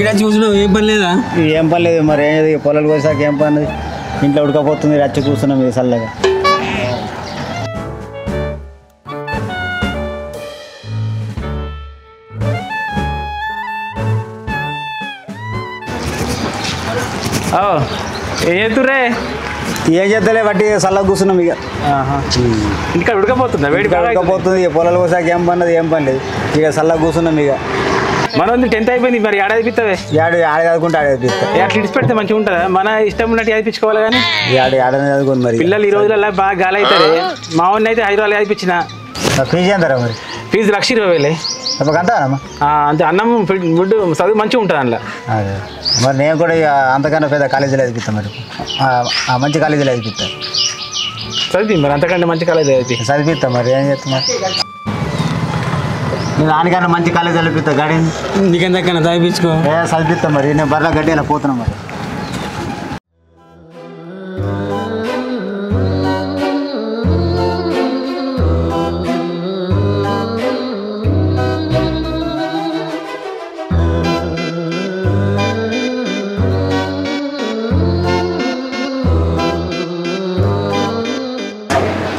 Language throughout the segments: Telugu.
గిడ చూసినావు ఏం పని లేదా? ఏం పని లేదు మరి పొలాలు కోసాక ఏం పని ఇంట్లో ఉడకపోతుంది రచ్చి కూర్చున్నాం ఇది చల్లగా. ఏం చేస్తుర్రే? ఏం చేద్దలే బట్టి చల్లగా కూర్చున్నాం ఇక. ఇంకా ఉడకపోతుందా? వేడి ఉడకపోతుంది పొలాలు కోసాక ఏం పని లేదు ఇక చల్లగా కూర్చున్నాం ఇక. మనం 10th అయిపోయింది మరి ఏడాది పిస్తావే ఆడ చదువుకుంటే ఆడ చదివిస్తా. అట్లా ఇడిచి పెడితే మంచిగా ఉంటుందా? మన ఇష్టం ఉన్నట్టు చదివించుకోవాలి కానీ ఆడనే చదువుకోండి మరి. పిల్లలు ఈ రోజులలో బాగా గాలి అవుతారు. మా వాడిని అయితే 5 రోజులు చదివించిన. ఫీజు ఎంతరా మరి? ఫీజు 1,20,000. అంటారమ్మా అంతే. అన్నం ఫుడ్ చదువు మంచిగా ఉంటుంది అందులో. అదే మరి నేను కూడా ఇక అంతకన్నా పెద్ద కాలేజీలో చదివిస్తాను మరి. మంచి కాలేజీలో చదివిస్తాను. చదివి మరి అంతకంటే మంచి కాలేజీ చదివిస్తా మరి ఏం చేస్తున్నా. నేను దానికన్నా మంచి కాలేజీ చదివిస్తా. గాడి నీకెంతకన్నా చదివించుకో. చదివిస్తా మరి. నేను బర్రెల గడ్డి అలా పోతున్నా మరి.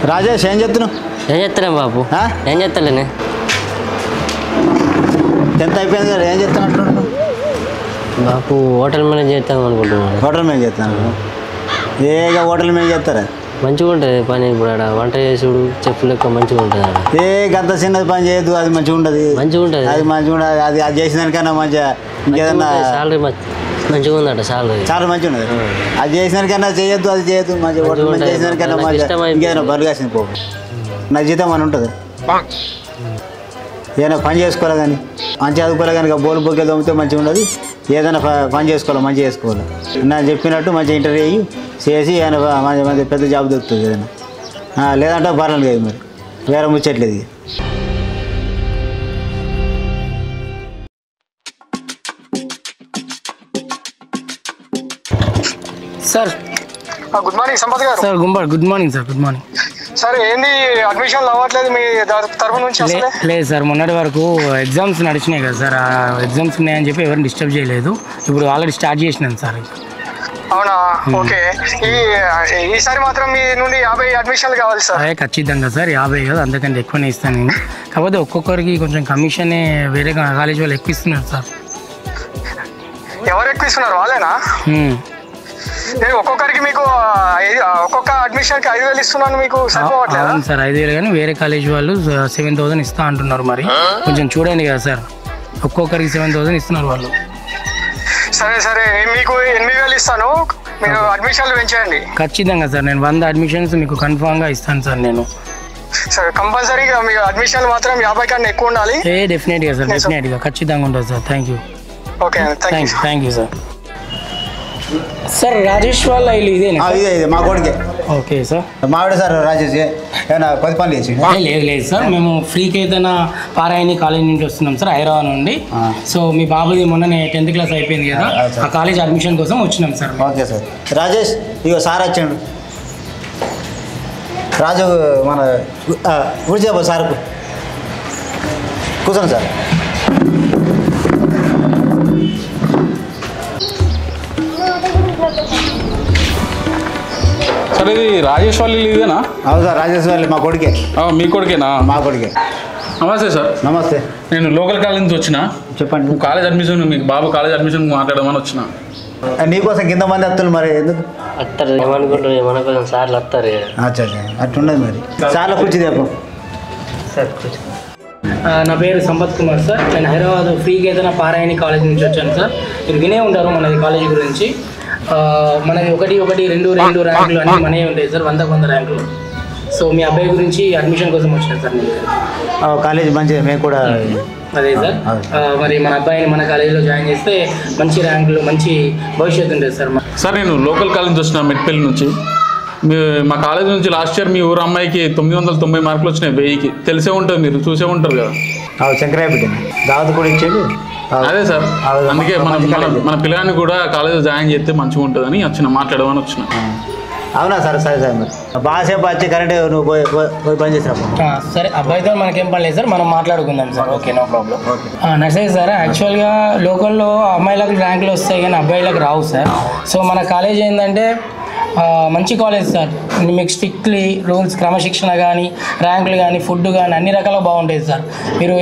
రాజేష్ ఏం చెప్తున్నావు? ఏం చెప్తానే బాబు? ఏం చెప్తాలేనే? 10th అయిపోయింది కదా ఏం చెప్తాను బాబు? హోటల్ మేనేజ్ చేస్తాను అనుకుంటున్నాను. హోటల్ మేనేజ్ చేస్తాను. ఏగా హోటల్ మేనేజ్ చేస్తారా? మంచిగా ఉంటుంది పని. ఇప్పుడు ఆడ వంట చేసుడు చెప్పులు లెక్క మంచిగా ఉంటుంది. ఆడ గంత చిన్నది పని చేయదు. అది మంచిగా ఉంటుంది. మంచిగా ఉంటుంది. అది మంచిగా ఉండదు. అది చేసిన దానికన్నా మంచిగా ఇంకేదన్నా సాలరీ మంచిగా ఉందట. సాలరీ చాలా మంచిగా ఉన్నది. అది చేసిన దానికన్నా చేయొద్దు. అది చేయొద్దు. మంచిగా హోటల్ మేనేజ్ చేసిన దానికన్నా మంచిగా ఇంకేదైనా బరిగాసింది పో. నా జీతం అని ఉంటుంది. ఏదైనా పని చేసుకోవాలి కానీ మంచి చదువుకోవాలి కానీ బోలు బొగ్గే దొమ్మితే మంచిగా ఉండదు. ఏదైనా పని చేసుకోవాలి మంచిగా చేసుకోవాలి. నేను చెప్పినట్టు మంచిగా ఇంటర్వ్యూ అయ్యి చేసి ఏదైనా మంచి పెద్ద జాబ్ దొరుకుతుంది ఏదైనా. లేదంటే బర్రెలు కాదు మరి వేరే ముచ్చట్లేదు. సార్ గుడ్ మార్నింగ్ సంపత్ గారు. Sir good morning sir. Good morning sir. ఏంది అడ్మిషన్లు అవ్వట్లేదు మీ తరఫు నుంచి? లేదు సార్, మొన్నటి వరకు ఎగ్జామ్స్ నడిచినాయి కదా సార్. ఆ ఎగ్జామ్స్ ఉన్నాయని చెప్పి ఎవరిని డిస్టర్బ్ చేయలేదు. ఇప్పుడు ఆల్రెడీ స్టార్ట్ చేసినాను సార్. అవునా? ఓకే. ఈసారి మాత్రం మీ నుండి 50 అడ్మిషన్లు కావాలి సార్. అదే ఖచ్చితంగా సార్. 50 కదా, అంతకంటే ఎక్కువనే ఇస్తాను నేను. కాకపోతే ఒక్కొక్కరికి కొంచెం కమిషనే వేరే కాలేజ్ వాళ్ళు ఎక్కువ ఇస్తున్నారు సార్. ఎవరు ఎక్కువ ఇస్తున్నారు? వాళ్ళేనా? ఒక్కొక్కరికి మీకు ఒక్కొక్క అడ్మిషన్ కి 5,000 ఇస్తున్నాను. మీకు సరిపోవట్లేదు? అవును సార్, 5,000 కానీ వేరే కాలేజ్ వాళ్ళు 7,000 ఇస్తా అంటున్నారు. మరి కొంచెం చూడండి కదా సార్. ఒక్కొక్కరికి 7,000 ఇస్తున్నారు వాళ్ళు. సరే సరే, మీకు 8,000 ఇస్తాను. మీరు అడ్మిషన్లు పెంచేయండి. ఖచ్చితంగా సార్. నేను 100 అడ్మిషన్స్ మీకు కన్ఫామ్ గా ఇస్తాను సార్. నేను సరే, కంపల్సరీగా మీ అడ్మిషన్లు మాత్రం 50 కన్నా ఎక్కువ ఉండాలి. డెఫినెట్ గా సార్. డెఫినెట్ గా ఖచ్చితంగా ఉంటుంది sir. Thank you. Okay, thank you sir. Sir Rajesh వాళ్ళ ఇల్లు ఇదేనా? ఇదే మా కొడుకే. Okay sir. మావిడే సార్ రాజేష్. ఏమైనా కొద్ది పని చేసి? లేదు సార్, మేము ఫ్రీకి ఏదైనా పారాయణి కాలేజ్ నుంచి వస్తున్నాం సార్, హైదరాబాద్ నుండి. సో మీ బాబుది మొన్ననే 10th క్లాస్ అయిపోయింది కదా, ఆ కాలేజ్ అడ్మిషన్ కోసం వచ్చినాం సార్. Okay sir. రాజేష్ ఇగో సార్ వచ్చాడు. రాజు మన కూర్చోబో సార్. కూర్చోండి సార్. సార్ ఇది రాజేష్ వాళ్ళ ఇదేనా? అవును సార్, రాజేష్ వాళ్ళు మా కొడుకే. మీ కొడుకేనా? మా కొడుకే. నమస్తే సార్. నమస్తే. నేను లోకల్ కాలేజ్ నుంచి వచ్చిన. చెప్పండి. కాలేజ్ అడ్మిషన్, మీకు బాబు కాలేజ్ అడ్మిషన్ మాట్లాడమని వచ్చిన. నీకోసం కింద మంది వస్తారు మరి ఎందుకు వస్తారు? ఏమనుకుంటారు? మన కోసం సార్లు వస్తారు. అట్లుండదు మరి. సార్లు కూర్చి చెప్పు సార్. కూర్చో. నా పేరు సంపత్ కుమార్ సార్. నేను హైదరాబాద్ ఫ్రీకి ఏదైనా పారాయణి కాలేజ్ నుంచి వచ్చాను సార్. మీరు వినే ఉంటారు మనది కాలేజీ గురించి. మనది 1, 1, 2 ర్యాంకులు అన్నీ మనమే ఉంటాయి సార్. 100 ర్యాంకులు. సో మీ అబ్బాయి గురించి అడ్మిషన్ కోసం వచ్చాను సార్ నేను. కాలేజ్ మంచిది, మేము కూడా అదే సార్. మరి మన అబ్బాయిని మన కాలేజీలో జాయిన్ చేస్తే మంచి ర్యాంకులు, మంచి భవిష్యత్తు ఉంటుంది సార్. సార్ నేను లోకల్ కాలేజ్ నుంచి వచ్చిన, మెట్పల్లి నుంచి. మా కాలేజ్ నుంచి లాస్ట్ ఇయర్ మీ ఊరు అమ్మాయికి 990 మార్కులు వచ్చినాయి 1000కి. తెలిసే ఉంటుంది, మీరు చూసే ఉంటారు కదా. శంకరాయపేట దావత్ కూడా ఇచ్చాడు. అదే సార్, అందుకే మన పిల్లగాన్ని కూడా కాలేజ్ జాయిన్ చేస్తే మంచిగా ఉంటుందని వచ్చిన, మాట్లాడమని వచ్చిన. అవునా సరే సరే సరే మరి బాగాసేపు వచ్చి కరెంట్ నువ్వు పోయి పని చేసినప్పుడు సరే అబ్బాయితో మనకేం పని లేదు సార్, మనం మాట్లాడుకుందాం sir. Okay, no problem. Nursery sir, యాక్చువల్గా లోకల్లో అమ్మాయిలకు ర్యాంకులు వస్తాయి కానీ అబ్బాయిలకు రావు సార్. సో మన కాలేజ్ ఏంటంటే మంచి కాలేజ్ సార్. మీకు స్ట్రిక్ట్లీ రూల్స్, క్రమశిక్షణ కానీ, ర్యాంకులు కానీ, ఫుడ్ కానీ అన్ని రకాలుగా బాగుంటుంది సార్. మీరు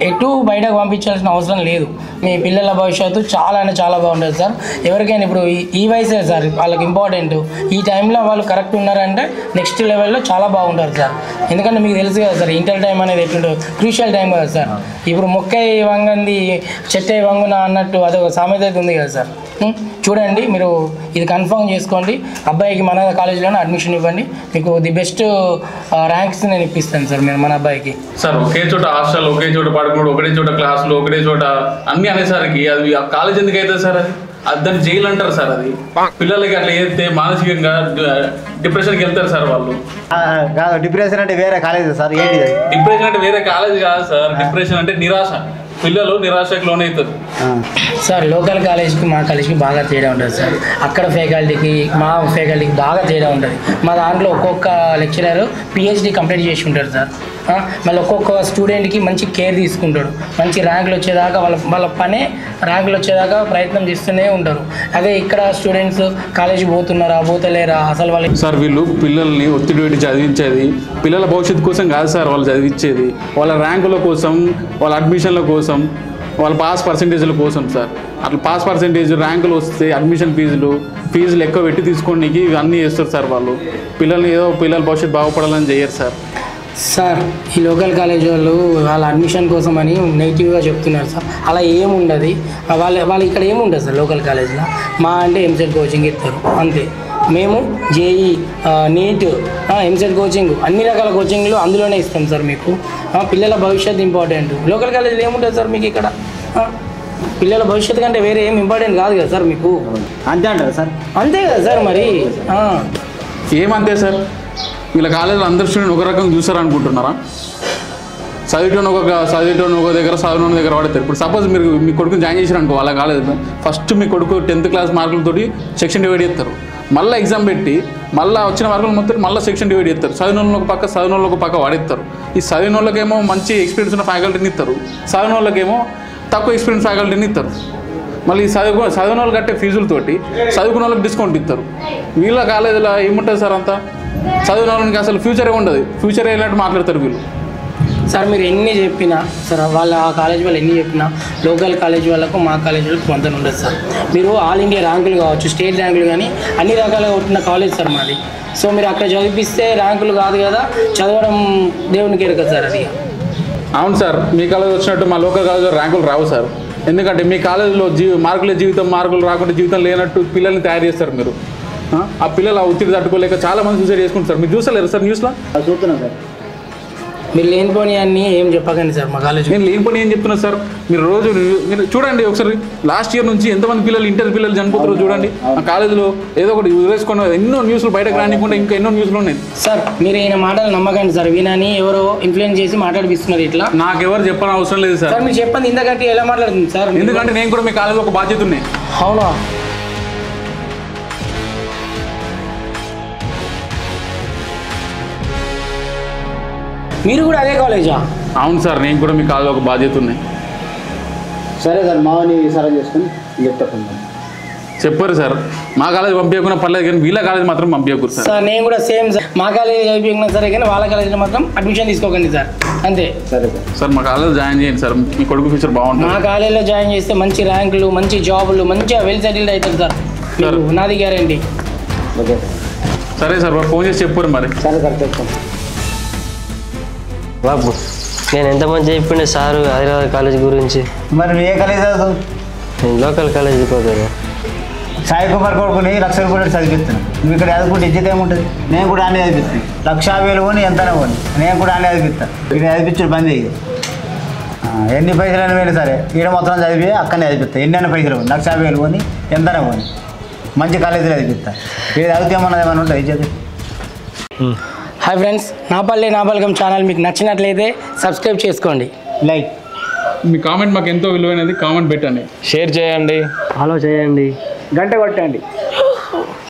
ఎటు బయటకు పంపించాల్సిన అవసరం లేదు. మీ పిల్లల భవిష్యత్తు చాలా అంటే చాలా బాగుంటుంది సార్. ఎవరికైనా ఇప్పుడు ఈ వయసే సార్ వాళ్ళకి ఇంపార్టెంట్. ఈ టైంలో వాళ్ళు కరెక్ట్ ఉన్నారంటే నెక్స్ట్ లెవెల్లో చాలా బాగుంటారు సార్. ఎందుకంటే మీకు తెలుసు కదా సార్, ఇంటర్ టైం అనేది ఎట్లుంటుంది, క్రూషియల్ టైం కదా సార్. ఇప్పుడు మొక్కై వంగంది చెట్టై వంగున అన్నట్టు అదొక సామెత ఉంది కదా సార్. చూడండి, మీరు ఇది కన్ఫర్మ్ చేసుకోండి. అబ్బాయికి మన కాలేజీలోనే అడ్మిషన్ ఇవ్వండి. మీకు ది బెస్ట్ ర్యాంక్స్ నేను ఇప్పిస్తాను సార్ మీరు మన అబ్బాయికి. సార్ ఒకే చోట హాస్టల్, ఒకే చోట పడుకోవడం, ఒకటే చోట క్లాసులు, ఒకటే చోట అన్ని అనేసరికి అది కాలేజ్ ఎందుకు అవుతుంది సార్? అది దాన్ని జైలు అంటారు సార్. అది పిల్లలకి అట్లా చేస్తే మానసికంగా డిప్రెషన్కి వెళ్తారు సార్ వాళ్ళు. కాదు, డిప్రెషన్ అంటే వేరే కాలేజ్ సార్. ఏంటి డిప్రెషన్ అంటే వేరే కాలేజ్ కాదు సార్. డిప్రెషన్ అంటే నిరాశ. పిల్లలు నిరాశకు లోనవుతారు సార్. లోకల్ కాలేజ్కి మా కాలేజ్కి బాగా తేడా ఉంటుంది సార్. అక్కడ ఫ్యాకల్టీకి మా ఫ్యాకల్టీకి బాగా తేడా ఉంటుంది. మా దాంట్లో ఒక్కొక్క లెక్చరర్ పిహెచ్డి కంప్లీట్ చేసి ఉంటారు సార్. మళ్ళీ ఒక్కొక్క స్టూడెంట్కి మంచి కేర్ తీసుకుంటాడు. మంచి ర్యాంకులు వచ్చేదాకా వాళ్ళ పనే ర్యాంకులు వచ్చేదాకా ప్రయత్నం చేస్తూనే ఉంటారు. అదే ఇక్కడ స్టూడెంట్స్ కాలేజీ పోతున్నారా పోతలేరా అసలు వాళ్ళు సార్. వీళ్ళు పిల్లల్ని ఒత్తిడి పెట్టి చదివించేది పిల్లల భవిష్యత్తు కోసం కాదు సార్. వాళ్ళు చదివించేది వాళ్ళ ర్యాంకుల కోసం, వాళ్ళ అడ్మిషన్ల కోసం, వాళ్ళ పాస్ పర్సెంటేజ్ల కోసం సార్. అట్లా పాస్ పర్సెంటేజ్ ర్యాంకులు వస్తే అడ్మిషన్ ఫీజులు ఎక్కువ పెట్టి తీసుకోవడానికి అన్నీ చేస్తారు సార్. వాళ్ళు పిల్లల భవిష్యత్తు బాగుపడాలని చేయరు సార్. సార్ ఈ లోకల్ కాలేజ్ వాళ్ళు వాళ్ళ అడ్మిషన్ కోసం అని నెగిటివ్గా చెప్తున్నారు సార్. అలా ఏముండదు. వాళ్ళు ఇక్కడ ఏముండదు సార్ లోకల్ కాలేజ్లో. మా అంటే ఎంసెట్ కోచింగ్ ఇస్తారు అంతే. మేము జేఈ, నీట్, ఎంసెట్ కోచింగ్ అన్ని రకాల కోచింగ్లు అందులోనే ఇస్తాం సార్. మీకు పిల్లల భవిష్యత్తు ఇంపార్టెంట్. లోకల్ కాలేజీలో ఏముంటుంది సార్ మీకు ఇక్కడ? పిల్లల భవిష్యత్తు కంటే వేరే ఏం ఇంపార్టెంట్ కాదు కదా సార్ మీకు. అంతే అంటారు సార్. అంతే కదా సార్ మరి. ఏమంతే సార్? వీళ్ళ కాలేజీలో అందరు స్టూడెంట్ ఒక రకంగా చూసారు అనుకుంటున్నారా? చదివేటోని ఒక దగ్గర, చదివిన దగ్గర పడతారు. ఇప్పుడు సపోజ్ మీరు మీ కొడుకుని జాయిన్ చేశారు అనుకో వాళ్ళ కాలేజీలో, ఫస్ట్ మీ కొడుకు 10th క్లాస్ మార్కులతోటి సెక్షన్ డివైడ్ చేస్తారు. మళ్ళీ ఎగ్జామ్ పెట్టి మళ్ళీ వచ్చిన మార్కులు మొత్తం మళ్ళీ సెక్షన్ డివైడ్ చేస్తారు. చదివిన ఒక పక్క, చదివిన ఒక పక్క వాడిస్తారు. ఈ చదివిన వాళ్ళకేమో మంచి ఎక్స్పీరియన్స్ ఉన్న ఫ్యాకల్టీని ఇస్తారు, చదివిన వాళ్ళకేమో తక్కువ ఎక్స్పీరియన్స్ ఫ్యాకల్టీని ఇస్తారు. మళ్ళీ చదివిన వాళ్ళు కట్టే ఫీజులతోటి చదువుకున్న వాళ్ళకి డిస్కౌంట్ ఇస్తారు. వీళ్ళ కాలేజీలో ఏముంటుంది సార్? అంతా చదివిన వాళ్ళకి అసలు ఫ్యూచరే ఉండదు. ఫ్యూచర్ వెళ్ళినట్టు మాట్లాడతారు వీళ్ళు. సార్ మీరు ఎన్ని చెప్పినా సార్, వాళ్ళ ఆ కాలేజ్ వాళ్ళు ఎన్ని చెప్పినా లోకల్ కాలేజ్ వాళ్ళకు మా కాలేజ్ వాళ్ళకి పొందని ఉండదు సార్. మీరు ఆల్ ఇండియా ర్యాంకులు కావచ్చు, స్టేట్ ర్యాంకులు కానీ అన్ని రకాలుగా ఉంటున్న కాలేజ్ సార్ మాది. సో మీరు అక్కడ చదివిస్తే ర్యాంకులు కాదు కదా, చదవడం దేవునికి ఎరక సార్ అది. అవును సార్, మీ కాలేజ్ వచ్చినట్టు మా లోకల్ కాలేజ్లో ర్యాంకులు రావు సార్. ఎందుకంటే మీ కాలేజీలో మార్కులే జీవితం, మార్కులు రాకుండా జీవితం లేనట్టు పిల్లల్ని తయారు చేస్తారు మీరు. ఆ పిల్లలు ఆ ఒత్తిడి తట్టుకోలేక చాలా మంది సూసైడ్ చేసుకుంటారు. మీరు చూసలేరు సార్ న్యూస్లో? చూస్తున్నాం సార్. మీరు లేనిపోని అన్నీ ఏం చెప్పకండి సార్ మా కాలేజ్. నేను లేనిపోని ఏం చెప్తున్నా సార్? మీరు మీరు చూడండి ఒకసారి, లాస్ట్ ఇయర్ నుంచి ఎంతమంది పిల్లలు ఇంటర్ పిల్లలు చనిపోతారో చూడండి. ఆ కాలేజీలో ఏదో ఒకటి వదిలేసుకుని ఎన్నో న్యూస్లు బయటకు రానికుండా ఇంకా ఎన్నో న్యూస్లు ఉన్నాయి సార్. మీరు ఈయన మాటలు నమ్మకండి సార్. వీనని ఎవరో ఇన్ఫ్లుయెన్స్ చేసి మాట్లాడిపిస్తున్నారు ఇట్లా. నాకెవరు చెప్పని అవసరం లేదు సార్. మీరు చెప్పండి ఇంతకంటే ఎలా మాట్లాడుతుంది సార్? ఎందుకంటే నేను కూడా మీ కాలేజీలో ఒక బాధ్యత ఉన్నాయి. అవునా? మీరు కూడా అదే కాలేజా? అవును సార్, నేను కూడా మీ కాలేజీలో ఒక బాధ్యత ఉన్నాయి. సరే సార్, మావని సరే చేసుకుని చెప్తాను. చెప్పారు సార్, మా కాలేజ్ పంపించకుండా పర్లేదు కానీ వీళ్ళ కాలేజ్ మాత్రం పంపించకూడదు సార్. సార్ నేను కూడా సేమ్ సార్. మా కాలేజ్ చదివినా సరే కానీ వాళ్ళ కాలేజీలో మాత్రం అడ్మిషన్ తీసుకోకండి సార్, అంతే. సరే సార్. సార్ మా కాలేజ్ జాయిన్ చేయండి సార్, మీ కొడుకు ఫ్యూచర్ బాగుంటుంది. మా కాలేజీలో జాయిన్ చేస్తే మంచి ర్యాంకులు, మంచి జాబులు, మంచిగా వెల్ సెటిల్డ్ అవుతారు సార్. నాది గ్యారంటీ. ఓకే సరే సార్, ఫోన్ చేసి చెప్పారు మరి. సరే సార్, చెప్తాను. బాబు నేను ఎంత మంచి చెప్పిండే సారు హైదరాబాద్ కాలేజ్ గురించి. మరి నువ్వు ఏ కాలేజ్ చదువు? నేను లోకల్ కాలేజీకి పోతాను. సాయి కుమార్ కొడుకుని 1,00,000 రూపాయలు చదివిస్తున్నాను. నువ్వు ఇక్కడ చదువుకుంటే ఇజ్జత ఏముంటుంది? నేను కూడా అన్నీ చదివిస్తాను. 1,50,000 కొని ఎంతనే కొని నేను కూడా అన్నీ చదివిస్తాను. ఇక్కడ చదివించుడు బంద్ అయ్యి ఎన్ని పైసలు అయినా సరే ఈడ మొత్తం చదివి అక్కడనే చదివిస్తాను. ఎన్ని పైసలు కొని 1,50,000 కొని ఎంతనే కొని మంచి కాలేజీలో చదివిస్తాను. ఇక్కడ చదివితే ఏమన్నా ఉంటుంది ఇజ్జత. హాయ్ ఫ్రెండ్స్, నాపల్లి నాపల్కం ఛానల్ మీకు నచ్చినట్లయితే సబ్స్క్రైబ్ చేసుకోండి, లైక్. మీ కామెంట్ మాకు ఎంతో విలువైనది. కామెంట్ పెట్టండి, షేర్ చేయండి, ఫాలో చేయండి, గంట కొట్టండి.